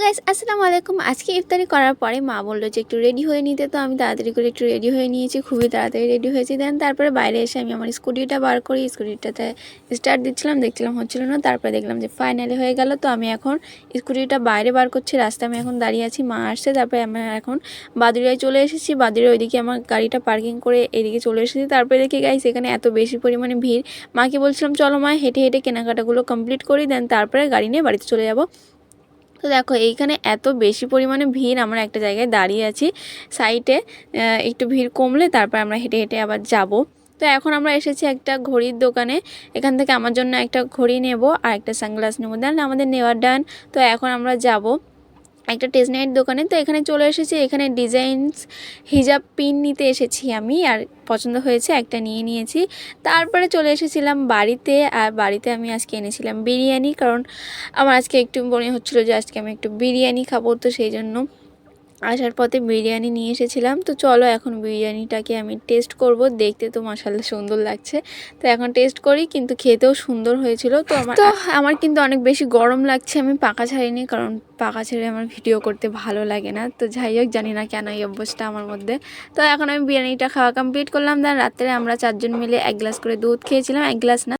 Guys আসসালামু আলাইকুম। আজকে ইফতারি করার পরে মা বলল যে একটু রেডি হয়ে নিতে, তো আমি তাড়াতাড়ি করে একটু রেডি হয়ে নিয়েছি, খুবই তাড়াতাড়ি রেডি হয়েছি। দেন তারপরে বাইরে এসে আমি আমার স্কুটিটা বার করি, স্কুটিটাতে স্টার্ট দিচ্ছিলাম, দেখছিলাম হচ্ছিল না, তারপরে দেখলাম যে ফাইনালি হয়ে গেল। তো আমি এখন স্কুটিটা বাইরে বার করছি, রাস্তায় আমি এখন দাঁড়িয়ে আছি, মা আসছে। তারপরে আমি এখন বাদুড়িয়ায় চলে এসেছি, বাদুড়িয়া ওইদিকে আমার গাড়িটা পার্কিং করে এদিকে চলে এসেছি। তারপরে দেখি গাইস এখানে এত বেশি পরিমাণে ভিড়, মাকে বলছিলাম চলো মা হেঁটে হেঁটে কেনাকাটাগুলো কমপ্লিট করি, দেন তারপরে গাড়ি নিয়ে বাড়িতে চলে যাব। তো দেখো এইখানে এত বেশি পরিমাণে ভিড়, আমরা একটা জায়গায় দাঁড়িয়ে আছি সাইডে, একটু ভিড় কমলে তারপর আমরা হেঁটে হেঁটে আবার যাব। তো এখন আমরা এসেছি একটা ঘড়ির দোকানে, এখান থেকে আমার জন্য একটা ঘড়ি নেব আর একটা সানগ্লাস নেব, দেন আমাদের নেওয়ার ডান। তো এখন আমরা যাব একটা টেসনাইট দোকানে। তো এখানে চলে এসেছি, এখানে ডিজাইনস হিজাব পিন নিতে এসেছি আমি, আর পছন্দ হয়েছে একটা নিয়ে নিয়েছি। তারপরে চলে এসেছিলাম বাড়িতে, আর বাড়িতে আমি আজকে এনেছিলাম বিরিয়ানি, কারণ আমার আজকে একটু মনে হচ্ছিলো যে আজকে আমি একটু বিরিয়ানি খাবো, তো সেই জন্য আসার পথে বিরিয়ানি নিয়ে এসেছিলাম। তো চলো এখন বিরিয়ানিটাকে আমি টেস্ট করব, দেখতে তো মাশাআল্লাহ সুন্দর লাগছে, তো এখন টেস্ট করি, কিন্তু খেতেও সুন্দর হয়েছিল। তো আমার কিন্তু অনেক বেশি গরম লাগছে, আমি পাখা ছাড়িনি, কারণ পাখা ছেড়ে আমার ভিডিও করতে ভালো লাগে না। তো যাই হোক, জানি না কেন এই অভ্যাসটা আমার মধ্যে। তো এখন আমি বিরিয়ানিটা খাওয়া কমপ্লিট করলাম। দেন রাত্রে আমরা 4 জন মিলে 1 গ্লাস করে দুধ খেয়েছিলাম, 1 গ্লাস না